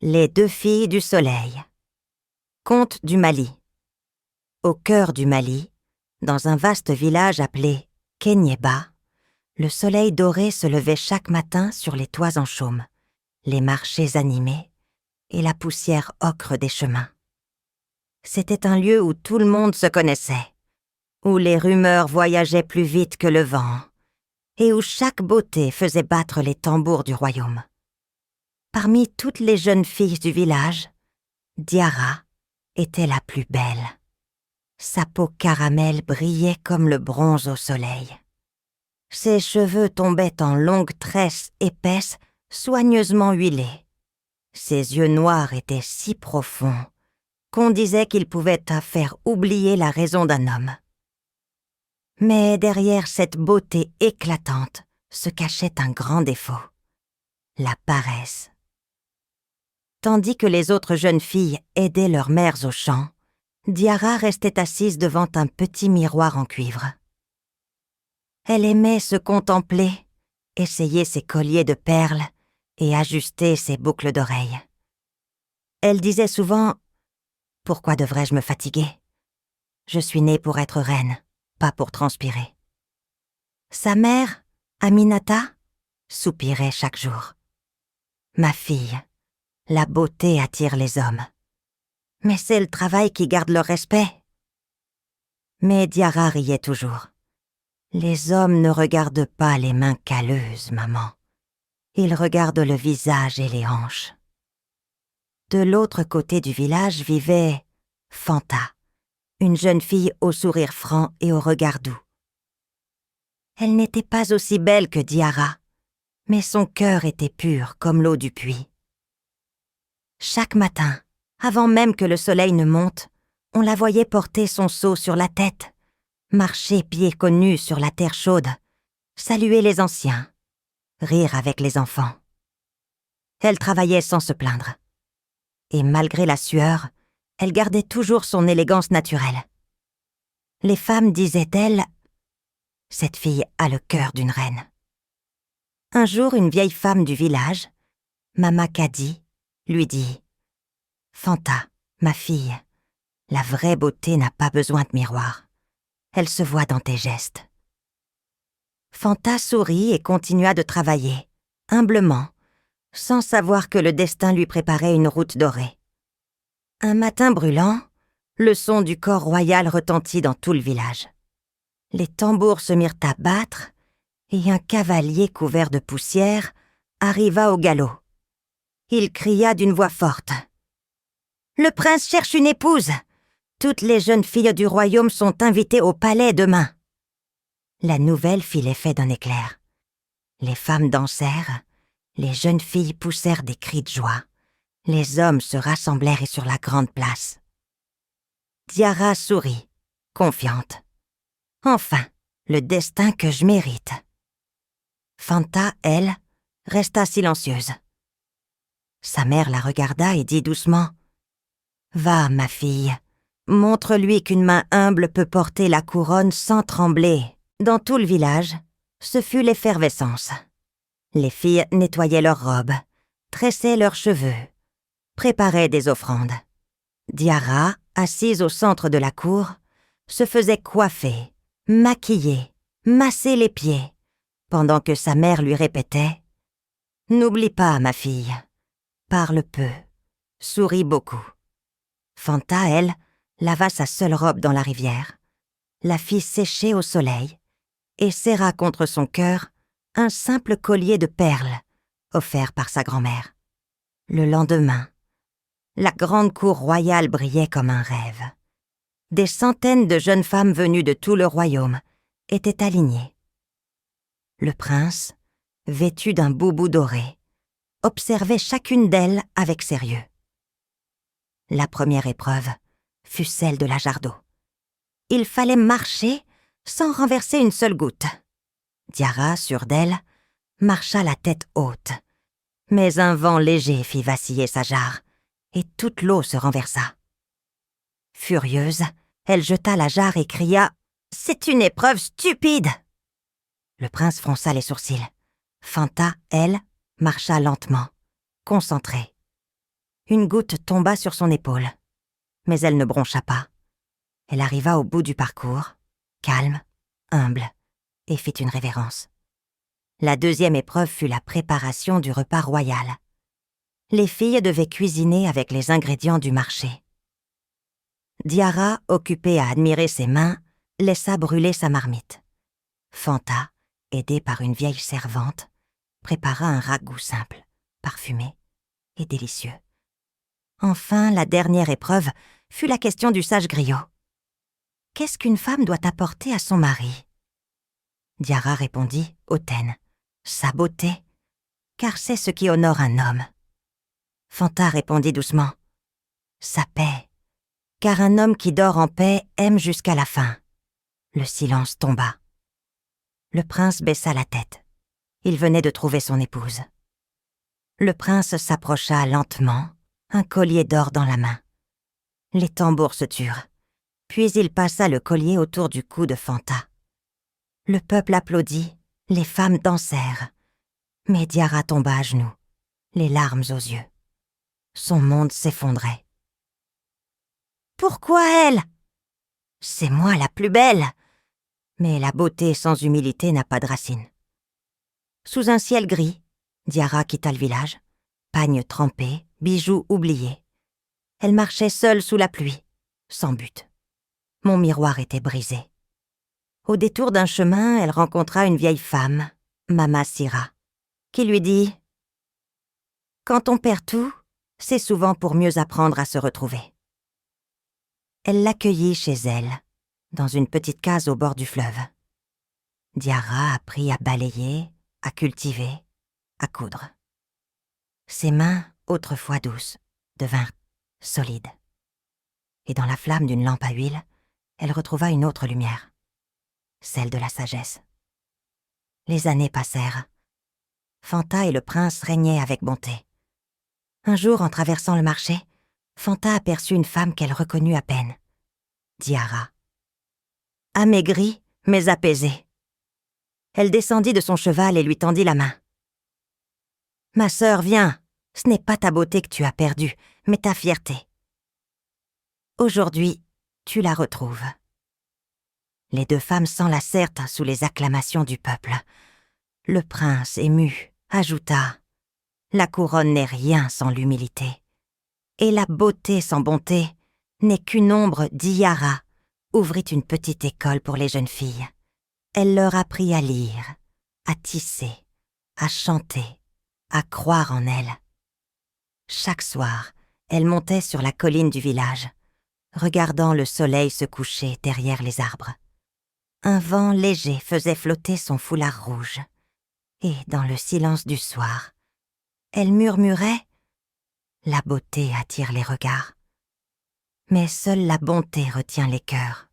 Les deux filles du soleil. Conte du Mali. Au cœur du Mali, dans un vaste village appelé Kéniéba, le soleil doré se levait chaque matin sur les toits en chaume, les marchés animés et la poussière ocre des chemins. C'était un lieu où tout le monde se connaissait, où les rumeurs voyageaient plus vite que le vent, et où chaque beauté faisait battre les tambours du royaume. Parmi toutes les jeunes filles du village, Diarra était la plus belle. Sa peau caramel brillait comme le bronze au soleil. Ses cheveux tombaient en longues tresses épaisses, soigneusement huilées. Ses yeux noirs étaient si profonds qu'on disait qu'ils pouvaient faire oublier la raison d'un homme. Mais derrière cette beauté éclatante se cachait un grand défaut, la paresse. Tandis que les autres jeunes filles aidaient leurs mères au champ, Diarra restait assise devant un petit miroir en cuivre. Elle aimait se contempler, essayer ses colliers de perles et ajuster ses boucles d'oreilles. Elle disait souvent « Pourquoi devrais-je me fatiguer ? Je suis née pour être reine, pas pour transpirer. » Sa mère, Aminata, soupirait chaque jour. « Ma fille, la beauté attire les hommes. Mais c'est le travail qui garde leur respect. » Mais Diarra riait toujours. « Les hommes ne regardent pas les mains calleuses, maman. Ils regardent le visage et les hanches. » De l'autre côté du village vivait Fanta, une jeune fille au sourire franc et au regard doux. Elle n'était pas aussi belle que Diarra, mais son cœur était pur comme l'eau du puits. Chaque matin, avant même que le soleil ne monte, on la voyait porter son seau sur la tête, marcher pieds nus sur la terre chaude, saluer les anciens, rire avec les enfants. Elle travaillait sans se plaindre. Et malgré la sueur, elle gardait toujours son élégance naturelle. Les femmes disaient d'elle « Cette fille a le cœur d'une reine ». Un jour, une vieille femme du village, Mama Kadi, lui dit « Fanta, ma fille, la vraie beauté n'a pas besoin de miroir. Elle se voit dans tes gestes. » Fanta sourit et continua de travailler, humblement, sans savoir que le destin lui préparait une route dorée. Un matin brûlant, le son du corps royal retentit dans tout le village. Les tambours se mirent à battre et un cavalier couvert de poussière arriva au galop. Il cria d'une voix forte « Le prince cherche une épouse. Toutes les jeunes filles du royaume sont invitées au palais demain. » La nouvelle fit l'effet d'un éclair. Les femmes dansèrent, les jeunes filles poussèrent des cris de joie. Les hommes se rassemblèrent sur la grande place. Diarra sourit, confiante. « Enfin, le destin que je mérite. » Fanta, elle, resta silencieuse. Sa mère la regarda et dit doucement « Va, ma fille, montre-lui qu'une main humble peut porter la couronne sans trembler. » Dans tout le village, ce fut l'effervescence. Les filles nettoyaient leurs robes, tressaient leurs cheveux, préparaient des offrandes. Diarra, assise au centre de la cour, se faisait coiffer, maquiller, masser les pieds, pendant que sa mère lui répétait « N'oublie pas, ma fille, parle peu, souris beaucoup. » Fanta, elle, lava sa seule robe dans la rivière, la fit sécher au soleil et serra contre son cœur un simple collier de perles offert par sa grand-mère. Le lendemain, la grande cour royale brillait comme un rêve. Des centaines de jeunes femmes venues de tout le royaume étaient alignées. Le prince, vêtu d'un boubou doré, observait chacune d'elles avec sérieux. La première épreuve fut celle de la jarre d'eau. Il fallait marcher sans renverser une seule goutte. Diarra, sûre d'elle, marcha la tête haute, mais un vent léger fit vaciller sa jarre, et toute l'eau se renversa. Furieuse, elle jeta la jarre et cria « C'est une épreuve stupide !» Le prince fronça les sourcils. Fanta, elle, marcha lentement, concentrée. Une goutte tomba sur son épaule, mais elle ne broncha pas. Elle arriva au bout du parcours, calme, humble, et fit une révérence. La deuxième épreuve fut la préparation du repas royal. Les filles devaient cuisiner avec les ingrédients du marché. Diarra, occupée à admirer ses mains, laissa brûler sa marmite. Fanta, aidée par une vieille servante, prépara un ragoût simple, parfumé et délicieux. Enfin, la dernière épreuve fut la question du sage griot. Qu'est-ce qu'une femme doit apporter à son mari? Diarra répondit hautaine, sa beauté, car c'est ce qui honore un homme. Fanta répondit doucement, sa paix, car un homme qui dort en paix aime jusqu'à la fin. Le silence tomba. Le prince baissa la tête. Il venait de trouver son épouse. Le prince s'approcha lentement, un collier d'or dans la main. Les tambours se turent, puis il passa le collier autour du cou de Fanta. Le peuple applaudit, les femmes dansèrent. Mais Diarra tomba à genoux, les larmes aux yeux. Son monde s'effondrait. « Pourquoi elle? C'est moi la plus belle !» Mais la beauté sans humilité n'a pas de racine. Sous un ciel gris, Diarra quitta le village, pagne trempé, bijoux oubliés. Elle marchait seule sous la pluie, sans but. Mon miroir était brisé. Au détour d'un chemin, elle rencontra une vieille femme, Mama Sira, qui lui dit « Quand on perd tout, c'est souvent pour mieux apprendre à se retrouver. » Elle l'accueillit chez elle, dans une petite case au bord du fleuve. Diarra apprit à balayer, à cultiver, à coudre. Ses mains, autrefois douces, devinrent solides. Et dans la flamme d'une lampe à huile, elle retrouva une autre lumière, celle de la sagesse. Les années passèrent. Fanta et le prince régnaient avec bonté. Un jour, en traversant le marché, Fanta aperçut une femme qu'elle reconnut à peine. Diarra. Amaigrie, mais apaisée. Elle descendit de son cheval et lui tendit la main. « Ma sœur, viens, ce n'est pas ta beauté que tu as perdue, mais ta fierté. Aujourd'hui, tu la retrouves. » Les deux femmes s'enlacèrent sous les acclamations du peuple. Le prince, ému, ajouta « La couronne n'est rien sans l'humilité. Et la beauté sans bonté n'est qu'une ombre d'Iara. » Ouvrit une petite école pour les jeunes filles. Elle leur apprit à lire, à tisser, à chanter, à croire en elles. Chaque soir, elle montait sur la colline du village, regardant le soleil se coucher derrière les arbres. Un vent léger faisait flotter son foulard rouge. Et dans le silence du soir, elle murmurait « La beauté attire les regards, mais seule la bonté retient les cœurs. »